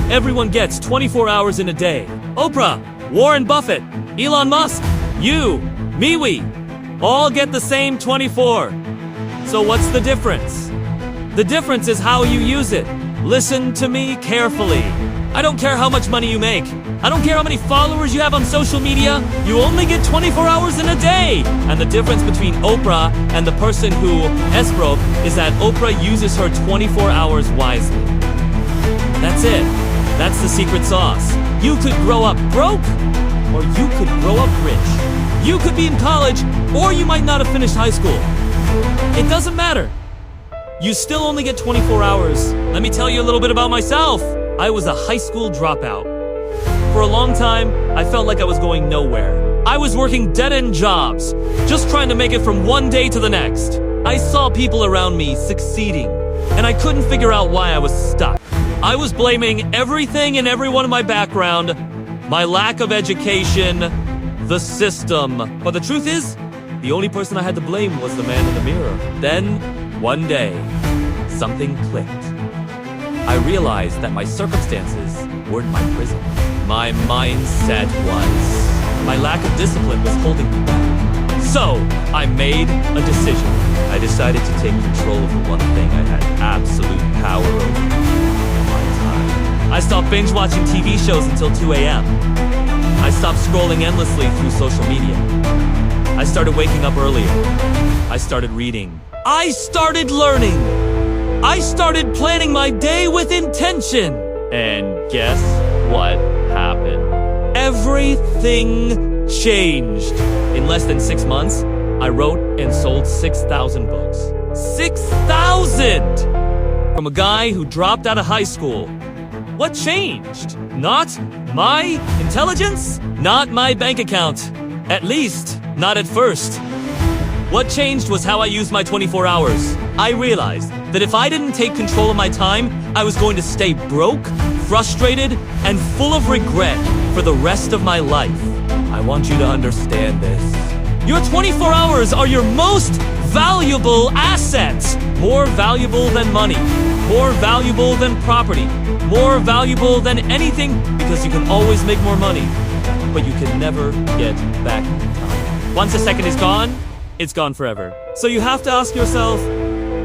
Everyone gets 24 hours in a day. Oprah, Warren Buffett, Elon Musk, you, MeWe, all get the same 24. So what's the difference? The difference is how you use it. Listen to me carefully. I don't care how much money you make. I don't care how many followers you have on social media. You only get 24 hours in a day. And the difference between Oprah and the person who broke is that Oprah uses her 24 hours wisely. That's it. That's the secret sauce. You could grow up broke, or you could grow up rich. You could be in college, or you might not have finished high school. It doesn't matter. You still only get 24 hours. Let me tell you a little bit about myself. I was a high school dropout. For a long time, I felt like I was going nowhere. I was working dead-end jobs, just trying to make it from one day to the next. I saw people around me succeeding, and I couldn't figure out why I was stuck. I was blaming everything and everyone in my background, my lack of education, the system. But the truth is, the only person I had to blame was the man in the mirror. Then, one day, something clicked. I realized that my circumstances weren't my prison. My mindset was. My lack of discipline was holding me back. So, I made a decision. I decided to take control of the one thing I had absolute power over. My time. I stopped binge watching TV shows until 2 a.m. I stopped scrolling endlessly through social media. I started waking up earlier. I started reading. I started learning. I started planning my day with intention. And guess what happened? Everything changed. In less than 6 months, I wrote and sold 6,000 books. 6,000! From a guy who dropped out of high school. What changed? Not my intelligence? Not my bank account. At least, not at first. What changed was how I used my 24 hours. I realized that if I didn't take control of my time, I was going to stay broke, frustrated, and full of regret for the rest of my life. I want you to understand this. Your 24 hours are your most valuable asset. More valuable than money. More valuable than property. More valuable than anything, because you can always make more money, but you can never get back time. Once a second is gone, it's gone forever. So you have to ask yourself,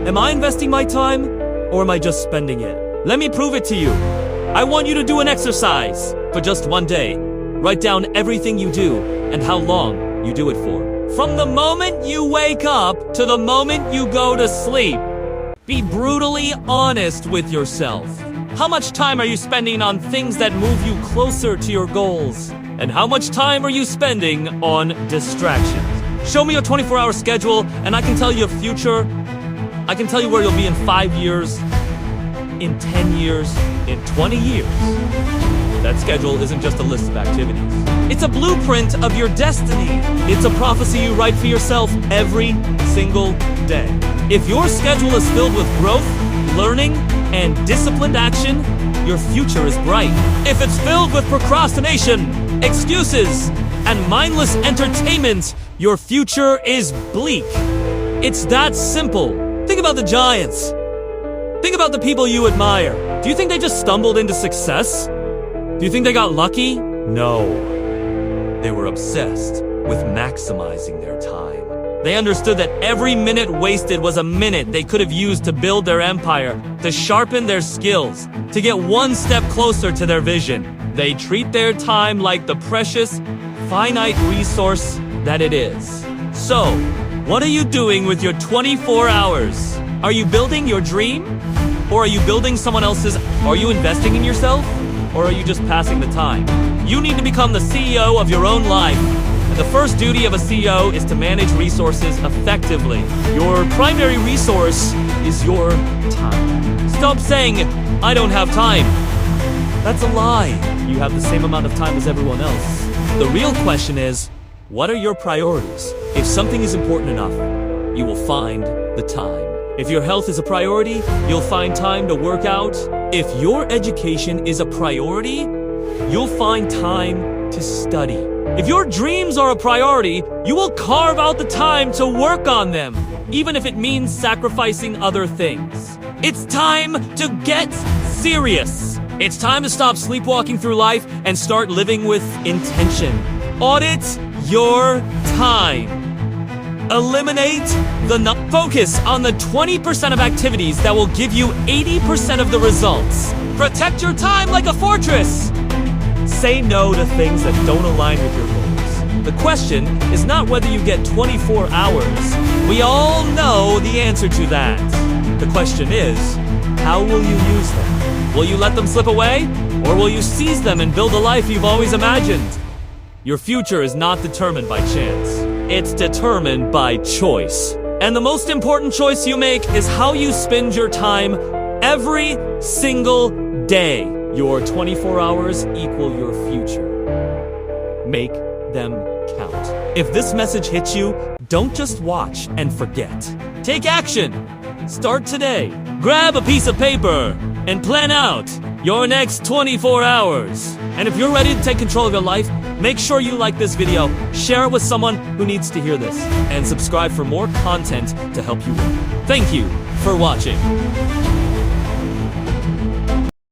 am I investing my time, or am I just spending it? Let me prove it to you. I want you to do an exercise for just one day. Write down everything you do and how long you do it for. From the moment you wake up to the moment you go to sleep. Be brutally honest with yourself. How much time are you spending on things that move you closer to your goals? And how much time are you spending on distractions? Show me your 24-hour schedule, and I can tell you a future. I can tell you where you'll be in 5 years, in 10 years, in 20 years. That schedule isn't just a list of activities. It's a blueprint of your destiny. It's a prophecy you write for yourself every single day. If your schedule is filled with growth, learning, and disciplined action, your future is bright. If it's filled with procrastination, excuses, and mindless entertainment, your future is bleak. It's that simple. Think about the giants. Think about the people you admire. Do you think they just stumbled into success? Do you think they got lucky? No. They were obsessed with maximizing their time. They understood that every minute wasted was a minute they could have used to build their empire, to sharpen their skills, to get one step closer to their vision. They treat their time like the precious, finite resource that it is. So, what are you doing with your 24 hours? Are you building your dream? Or are you building someone else's? Are you investing in yourself? Or are you just passing the time? You need to become the CEO of your own life. And the first duty of a CEO is to manage resources effectively. Your primary resource is your time. Stop saying, I don't have time. That's a lie. You have the same amount of time as everyone else. The real question is, what are your priorities? If something is important enough, you will find the time. If your health is a priority, you'll find time to work out. If your education is a priority, you'll find time to study. If your dreams are a priority, you will carve out the time to work on them, even if it means sacrificing other things. It's time to get serious. It's time to stop sleepwalking through life and start living with intention. Audit your time. Eliminate focus on the 20% of activities that will give you 80% of the results. Protect your time like a fortress. Say no to things that don't align with your goals. The question is not whether you get 24 hours. We all know the answer to that. The question is, how will you use them? Will you let them slip away? Or will you seize them and build a life you've always imagined? Your future is not determined by chance. It's determined by choice. And the most important choice you make is how you spend your time every single day. Your 24 hours equal your future. Make them count. If this message hits you, don't just watch and forget. Take action. Start today. Grab a piece of paper and plan out your next 24 hours. And if you're ready to take control of your life, make sure you like this video, share it with someone who needs to hear this, and subscribe for more content to help you win. Thank you for watching.